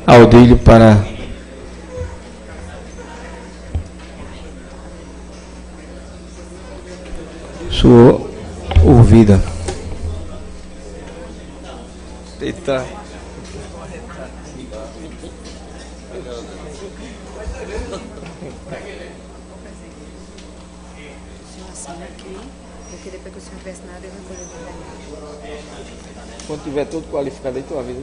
Audílio para sua ouvida. Eita. Porque depois que o senhor tivesse nada, eu não poderia trabalhar. Quando tiver tudo qualificado aí, tu avisa.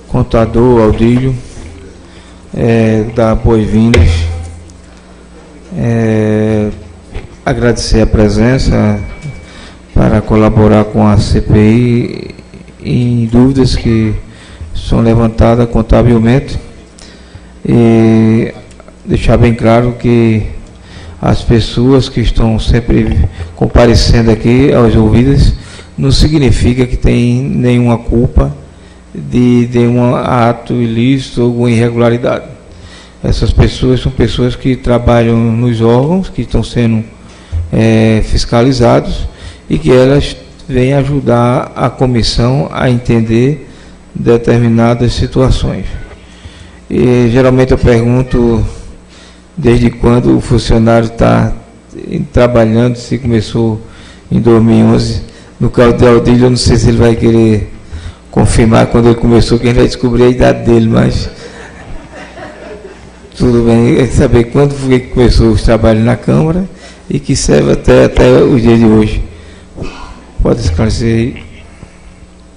Contador Audílio, dar boas-vindas, agradecer a presença para colaborar com a CPI em dúvidas que são levantadas contabilmente e deixar bem claro que as pessoas que estão sempre comparecendo aqui aos ouvidos não significa que tem nenhuma culpa de um ato ilícito ou alguma irregularidade. Essas pessoas são pessoas que trabalham nos órgãos que estão sendo fiscalizados e que elas vêm ajudar a comissão a entender determinadas situações. E geralmente eu pergunto desde quando o funcionário está trabalhando, se começou em 2011. No caso de Audílio, eu não sei se ele vai querer confirmar quando ele começou, que a gente vai descobrir a idade dele, mas tudo bem, é saber quando foi que começou os trabalhos na Câmara e que serve até os dias de hoje. Pode esclarecer aí.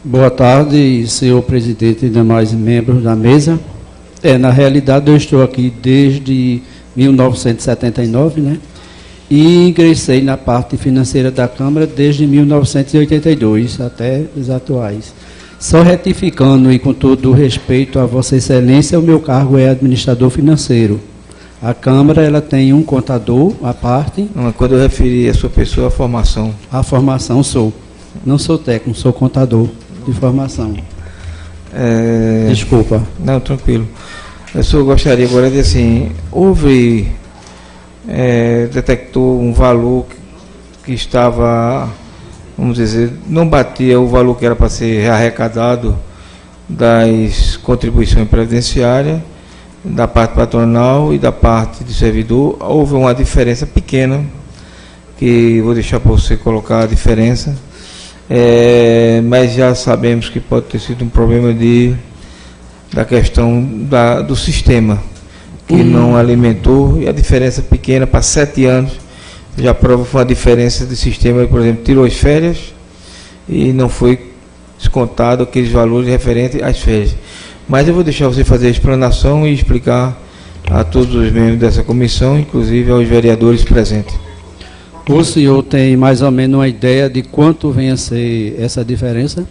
Boa tarde, senhor presidente e demais membros da mesa. Na realidade, eu estou aqui desde 1979, né? E ingressei na parte financeira da Câmara desde 1982 até os atuais. Só retificando e com todo o respeito a Vossa Excelência, o meu cargo é administrador financeiro. A Câmara ela tem um contador à parte. Não, quando eu referi a sua pessoa, a formação. A formação não sou técnico, sou contador de formação. Desculpa. Não, tranquilo. Eu só gostaria agora de assim, detectou um valor que estava, vamos dizer, não batia o valor que era para ser arrecadado das contribuições previdenciárias, da parte patronal e da parte do servidor. Houve uma diferença pequena, que vou deixar para você colocar a diferença, mas já sabemos que pode ter sido um problema da questão do sistema, que não alimentou, e a diferença pequena para 7 anos, já prova foi uma diferença de sistema, por exemplo, tirou as férias e não foi descontado aqueles valores referentes às férias. Mas eu vou deixar você fazer a explanação e explicar a todos os membros dessa comissão, inclusive aos vereadores presentes. O senhor tem mais ou menos uma ideia de quanto vem a ser essa diferença?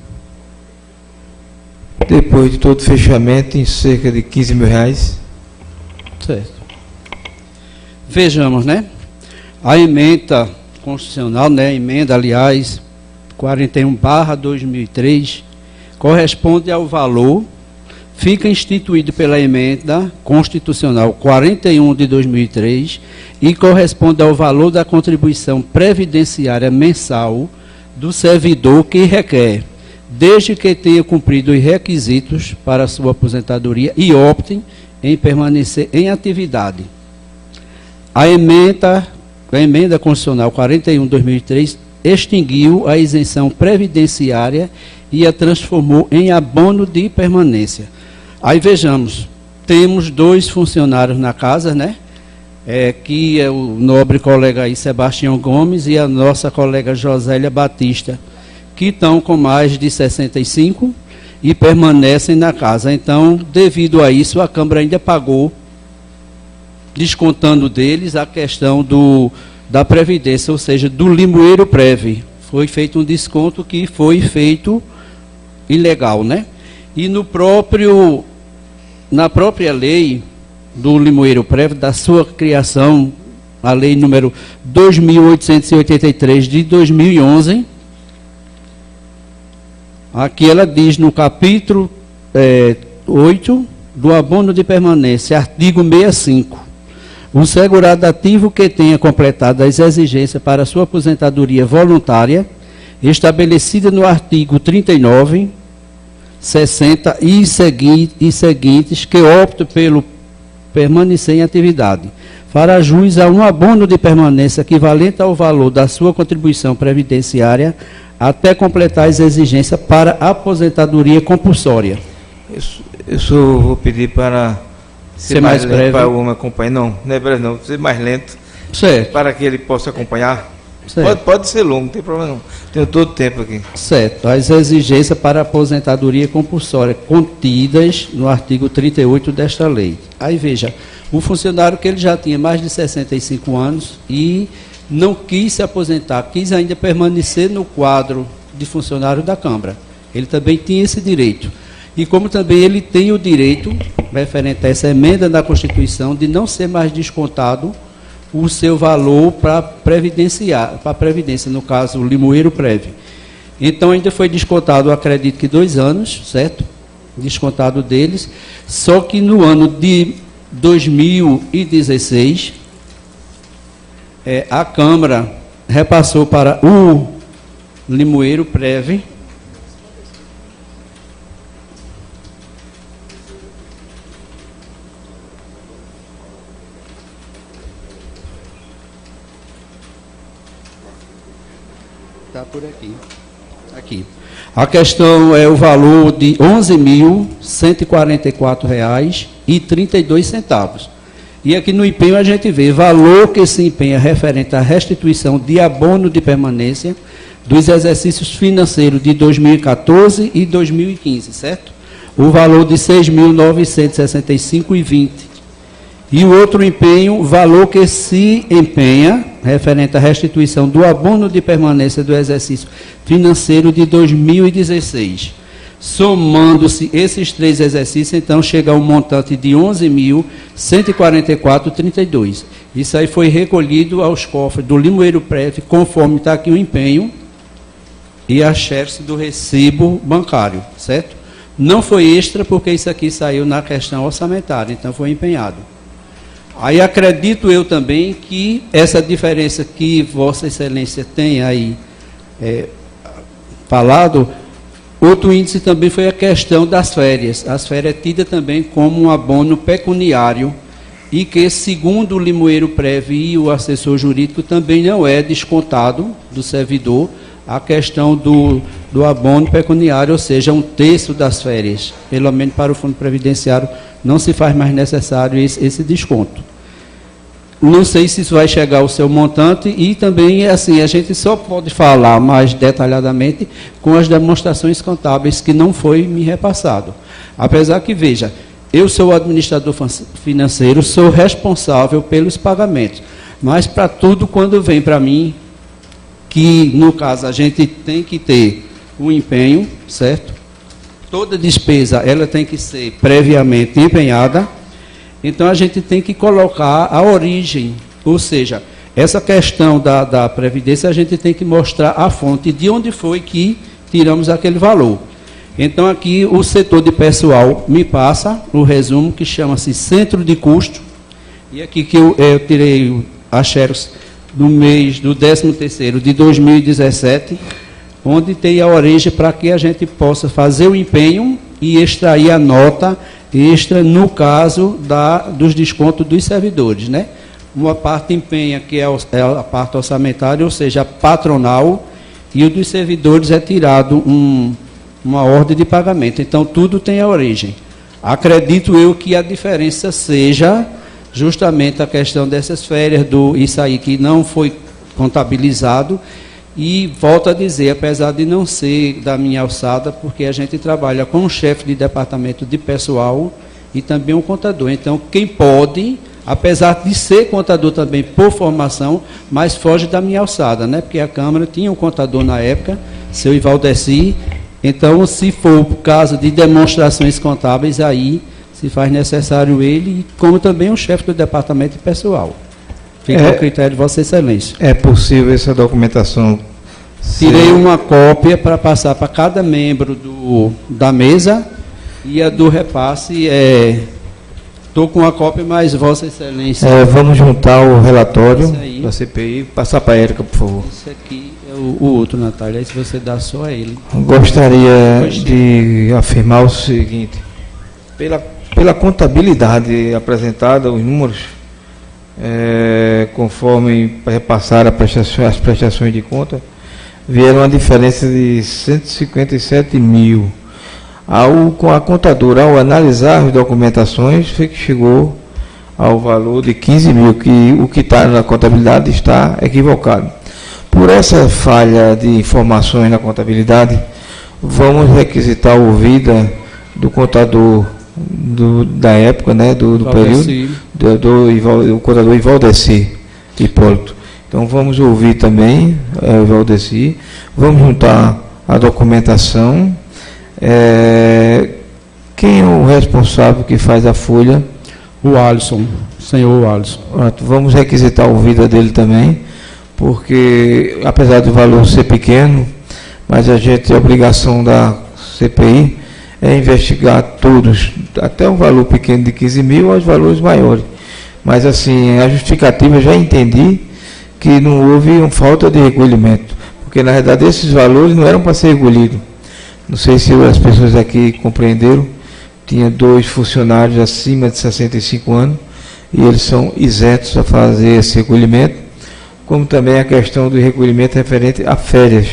Depois de todo o fechamento, em cerca de R$15 mil. Certo. Vejamos, né? A emenda constitucional, né? A emenda, aliás, 41/2003, corresponde ao valor, fica instituído pela emenda constitucional 41 de 2003 e corresponde ao valor da contribuição previdenciária mensal do servidor que requer, desde que tenha cumprido os requisitos para sua aposentadoria e opte em permanecer em atividade. A emenda constitucional 41 de 2003 extinguiu a isenção previdenciária e a transformou em abono de permanência. Aí vejamos, temos 2 funcionários na casa, né? Que é o nobre colega aí, Sebastião Gomes, e a nossa colega Josélia Batista, que estão com mais de 65 e permanecem na casa. Então, devido a isso, a Câmara ainda pagou, descontando deles a questão da Previdência, ou seja, do limoeiro prévio. Foi feito um desconto que foi feito ilegal, né? E na própria lei do limoeiro prévio, da sua criação, a lei número 2.883 de 2011, aqui ela diz no capítulo 8 do abono de permanência, artigo 65, o segurado ativo que tenha completado as exigências para sua aposentadoria voluntária, estabelecida no artigo 39, 60 e seguintes, que opte pelo permanecer em atividade, fará jus a um abono de permanência equivalente ao valor da sua contribuição previdenciária até completar as exigências para aposentadoria compulsória. Eu só vou pedir para ser mais breve para o homem acompanhar. Não é breve não, ser mais lento. Certo. Para que ele possa acompanhar. Certo. Pode ser longo, não tem problema não. Tenho todo o tempo aqui. Certo. As exigências para aposentadoria compulsória contidas no artigo 38 desta lei. Aí veja, o funcionário que ele já tinha mais de 65 anos e não quis se aposentar, quis ainda permanecer no quadro de funcionário da Câmara. Ele também tinha esse direito. E como também ele tem o direito, referente a essa emenda da Constituição, de não ser mais descontado o seu valor para a Previdência, no caso, o limoeiro prévio. Então, ainda foi descontado, acredito que 2 anos, certo? Descontado deles, só que no ano de 2016, a Câmara repassou para o limoeiro prévio está por aqui. Aqui. A questão é o valor de R$ 11.144,32. E aqui no empenho a gente vê valor que se empenha referente à restituição de abono de permanência dos exercícios financeiros de 2014 e 2015, certo? O valor de R$ 6.965,20. E o outro empenho, valor que se empenha, referente à restituição do abono de permanência do exercício financeiro de 2016. Somando-se esses 3 exercícios, então chega a um montante de R$ 11.144,32. Isso aí foi recolhido aos cofres do Limoeiro Prev, conforme está aqui o empenho e a xerox do recibo bancário, certo? Não foi extra, porque isso aqui saiu na questão orçamentária, então foi empenhado. Aí acredito eu também que essa diferença que Vossa Excelência tem aí falado, outro índice também foi a questão das férias. As férias é tida também como um abono pecuniário e que, segundo o Limoeiro Prev e o assessor jurídico, também não é descontado do servidor a questão do abono pecuniário, ou seja, 1/3 das férias. Pelo menos para o Fundo Previdenciário não se faz mais necessário esse desconto. Não sei se isso vai chegar ao seu montante e também, assim, a gente só pode falar mais detalhadamente com as demonstrações contábeis que não foi me repassado. Apesar que, veja, eu sou o administrador financeiro, sou responsável pelos pagamentos, mas para tudo, quando vem para mim, que no caso a gente tem que ter o empenho, certo? Toda despesa, ela tem que ser previamente empenhada. Então, a gente tem que colocar a origem, ou seja, essa questão da Previdência, a gente tem que mostrar a fonte de onde foi que tiramos aquele valor. Então, aqui, o setor de pessoal me passa o resumo, que chama-se Centro de Custo, e aqui que eu tirei a xerox do mês do 13º de 2017, onde tem a origem para que a gente possa fazer o empenho e extrair a nota extra no caso dos descontos dos servidores, né? Uma parte empenha, que é a parte orçamentária, ou seja, patronal, e o dos servidores é tirado uma ordem de pagamento. Então, tudo tem a origem. Acredito eu que a diferença seja justamente a questão dessas férias, isso aí que não foi contabilizado. E volto a dizer, apesar de não ser da minha alçada, porque a gente trabalha com um chefe de departamento de pessoal e também um contador. Então, quem pode, apesar de ser contador também por formação, mas foge da minha alçada, né? Porque a Câmara tinha um contador na época, seu Ivaldeci. Então, se for o caso de demonstrações contábeis, aí se faz necessário ele, como também um chefe do departamento de pessoal. Fica ao critério de Vossa Excelência. É possível essa documentação? Tirei uma cópia para passar para cada membro da mesa e a do repasse. Estou com a cópia, mas Vossa Excelência... vamos juntar o relatório da CPI. Passar para a Érica, por favor. Esse aqui é o outro, Natália. Aí se você dá só a ele. Gostaria de afirmar o seguinte. Pela contabilidade apresentada, os números... conforme repassaram as prestações de conta, vieram uma diferença de 157 mil. Com a contadora, ao analisar as documentações, chegou ao valor de 15 mil, que o que está na contabilidade está equivocado. Por essa falha de informações na contabilidade, vamos requisitar a ouvida do contador da época, né, do período, do contador Ivaldeci Hipólito. Então, vamos ouvir também o Ivaldeci, vamos juntar a documentação. Quem é o responsável que faz a folha? O Alisson, senhor Alisson. Vamos requisitar a ouvida dele também, porque, apesar do valor ser pequeno, mas a obrigação da CPI é investigar todos, até um valor pequeno de 15 mil aos valores maiores. Mas, assim, a justificativa, já entendi que não houve uma falta de recolhimento, porque, na verdade, esses valores não eram para ser recolhidos. Não sei se as pessoas aqui compreenderam, tinha 2 funcionários acima de 65 anos, e eles são isentos a fazer esse recolhimento, como também a questão do recolhimento referente a férias,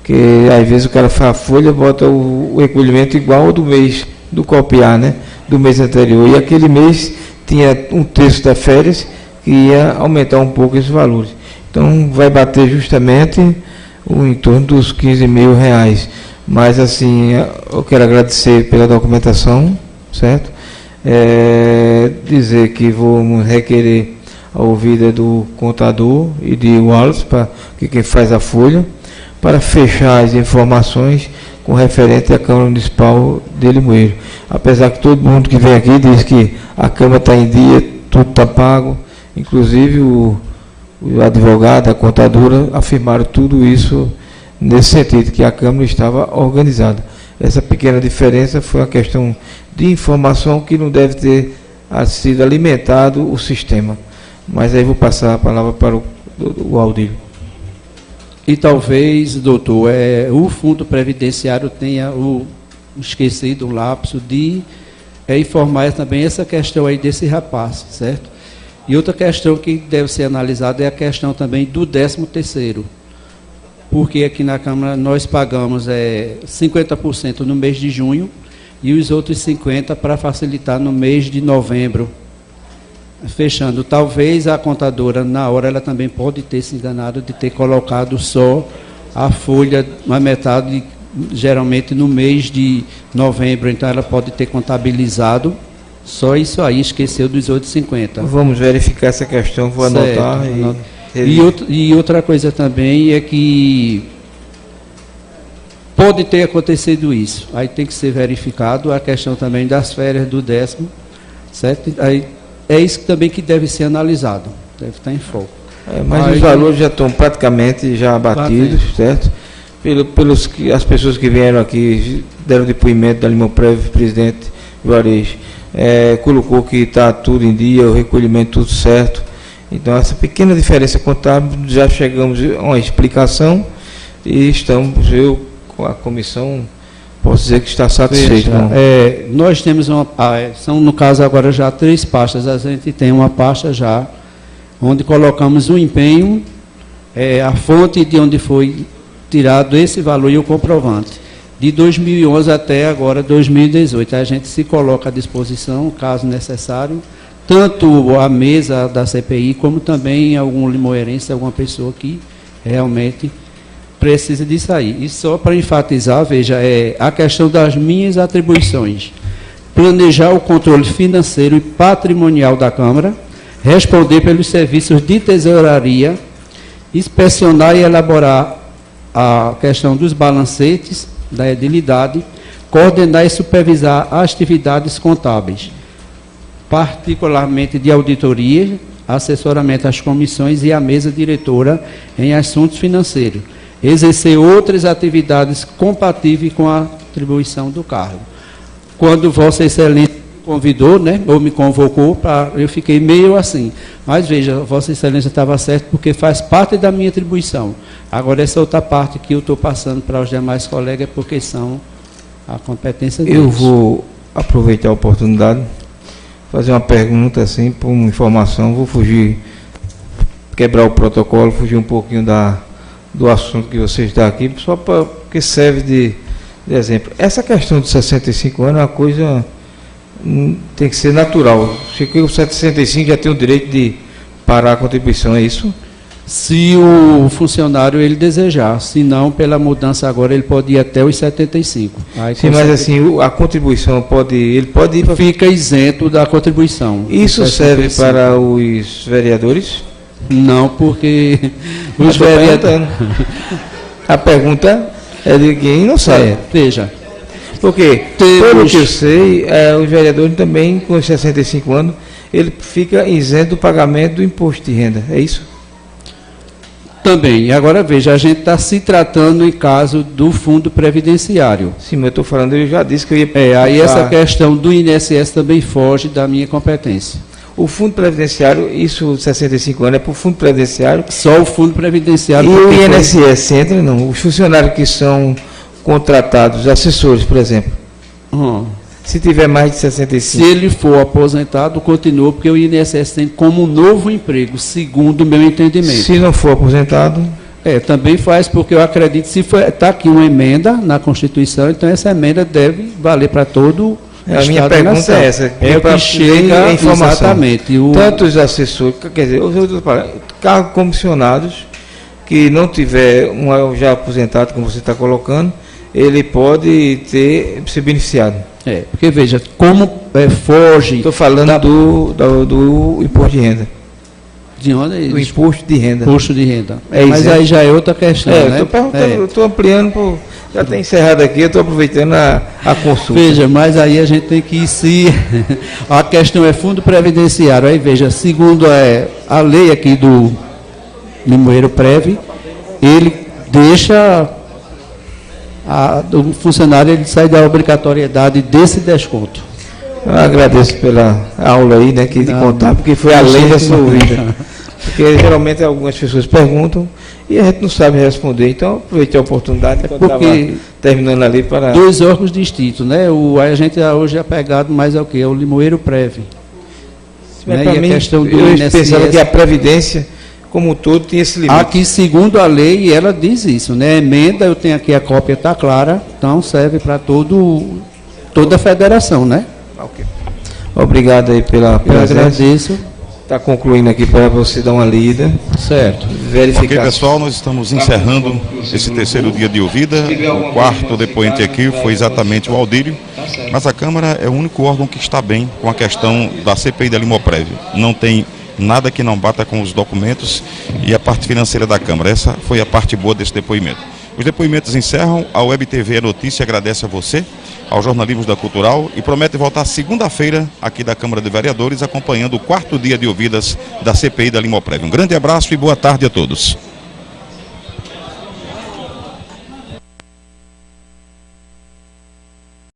que às vezes o cara faz a folha, bota o recolhimento igual ao do mês, do copiar, né, do mês anterior, e aquele mês tinha 1/3 das férias, que ia aumentar um pouco esses valores. Então, vai bater justamente em torno dos R$ 15.000. Mas, assim, eu quero agradecer pela documentação, certo? Dizer que vou requerer a ouvida do contador e de Wallace, que quem faz a folha, para fechar as informações com referente à Câmara Municipal de Limoeiro. Apesar que todo mundo que vem aqui diz que a Câmara está em dia, tudo está pago, inclusive o advogado, a contadora, afirmaram tudo isso nesse sentido, que a Câmara estava organizada. Essa pequena diferença foi uma questão de informação que não deve ter sido alimentado o sistema. Mas aí vou passar a palavra para o Aldílio. E talvez, doutor, o Fundo Previdenciário tenha esquecido um lapso de informar também essa questão aí desse repasse, certo? E outra questão que deve ser analisada é a questão também do 13º, porque aqui na Câmara nós pagamos 50% no mês de junho e os outros 50% para facilitar no mês de novembro. Fechando, talvez a contadora, na hora, ela também pode ter se enganado de ter colocado só a folha, uma metade, geralmente no mês de novembro, então ela pode ter contabilizado só isso aí, esqueceu dos outros 50. Vamos verificar essa questão, vou anotar. E outra coisa também é que pode ter acontecido isso, aí tem que ser verificado a questão também das férias do 10º, certo? Aí, é isso também que deve ser analisado, deve estar em foco. Mas os valores já estão praticamente já abatidos, certo? As pessoas que vieram aqui, deram depoimento da Limoprev, presidente Juarez, colocou que está tudo em dia, o recolhimento tudo certo. Então, essa pequena diferença contábil, já chegamos a uma explicação e eu, com a comissão, posso dizer que está satisfeito. Nós temos são no caso agora já 3 pastas, a gente tem uma pasta já, onde colocamos o empenho, a fonte de onde foi tirado esse valor e o comprovante, de 2011 até agora 2018, a gente se coloca à disposição, caso necessário, tanto a mesa da CPI, como também algum limoeirense, alguma pessoa que realmente precisa disso aí. E só para enfatizar, veja, a questão das minhas atribuições. Planejar o controle financeiro e patrimonial da Câmara, responder pelos serviços de tesouraria, inspecionar e elaborar a questão dos balancetes da edilidade, coordenar e supervisar as atividades contábeis, particularmente de auditoria, assessoramento às comissões e à mesa diretora em assuntos financeiros, exercer outras atividades compatíveis com a atribuição do cargo. Quando Vossa Excelência me convidou, ou me convocou, eu fiquei meio assim. Mas veja, Vossa Excelência estava certo, porque faz parte da minha atribuição. Agora, essa outra parte que eu estou passando para os demais colegas, porque são a competência deles. Eu vou aproveitar a oportunidade, fazer uma pergunta, assim, por uma informação, vou quebrar o protocolo, fugir um pouquinho do assunto que você está aqui, só porque serve de exemplo. Essa questão de 65 anos é uma coisa, tem que ser natural. Cheguei aos 65, já tem o direito de parar a contribuição, é isso? Se o funcionário ele desejar, se não, pela mudança agora, ele pode ir até os 75. Aí, sim, mas assim, a contribuição ele pode ir para... Fica isento da contribuição. Isso serve para os vereadores? Não, porque os vereadores... A pergunta é de quem não sabe. Veja. Porque, pelo que eu sei, os vereadores também, com 65 anos, ele fica isento do pagamento do imposto de renda, é isso? Também. E agora, veja, a gente está se tratando em caso do fundo previdenciário. Sim, mas eu estou falando, eu já disse que eu ia... aí essa questão do INSS também foge da minha competência. O fundo previdenciário, isso, 65 anos, é para o fundo previdenciário? Só o fundo previdenciário. E o INSS entra, não? Os funcionários que são contratados, assessores, por exemplo. Se tiver mais de 65. Se ele for aposentado, continua, porque o INSS tem como novo emprego, segundo o meu entendimento. Se não for aposentado... também faz, porque eu acredito, se está aqui uma emenda na Constituição, então essa emenda deve valer para todo a minha pergunta é essa. É o que chega a informação. Exatamente. Tanto os assessores, quer dizer, os outros cargos comissionados, que não tiver um já aposentado, como você está colocando, ele pode ser beneficiado. Porque veja, como foge... Estou falando do imposto de renda. De onde? Do imposto de renda. Imposto de renda. É Mas isento. aí já é outra questão, né? Estou perguntando, estou ampliando, já está encerrado aqui, eu estou aproveitando a consulta. Veja, mas aí a gente tem que ir se... A questão é fundo previdenciário. Aí veja, segundo a lei aqui do Limoeiro Prev, ele deixa... o funcionário ele sai da obrigatoriedade desse desconto. Eu agradeço pela aula aí, né, de contar, porque foi além da sua vida. Porque geralmente algumas pessoas perguntam e a gente não sabe responder. Então, aproveitei a oportunidade quando estava terminando ali para... 2 órgãos distintos, né? A gente hoje é pegado mais ao quê? É o Limoeiro Prev. Mas para mim, questão do eu pensava que a Previdência, como um todo, tinha esse limite. Aqui, segundo a lei, ela diz isso, né? Emenda, eu tenho aqui a cópia, está clara, então serve para toda a federação, né? Okay. Obrigado aí pela presença. Eu agradeço. Está concluindo aqui para você dar uma lida. Certo. Verificar. Ok, pessoal, nós estamos encerrando esse terceiro dia de ouvida. O quarto depoente aqui foi exatamente o Aldírio, mas a Câmara é o único órgão que está bem com a questão da CPI da Limoprev. Não tem nada que não bata com os documentos e a parte financeira da Câmara. Essa foi a parte boa desse depoimento. Os depoimentos encerram. A Web TV Notícia agradece a você, aos jornalistas da Cultural, e promete voltar segunda-feira aqui da Câmara de Vereadores, acompanhando o quarto dia de ouvidas da CPI da Limoprev. Um grande abraço e boa tarde a todos.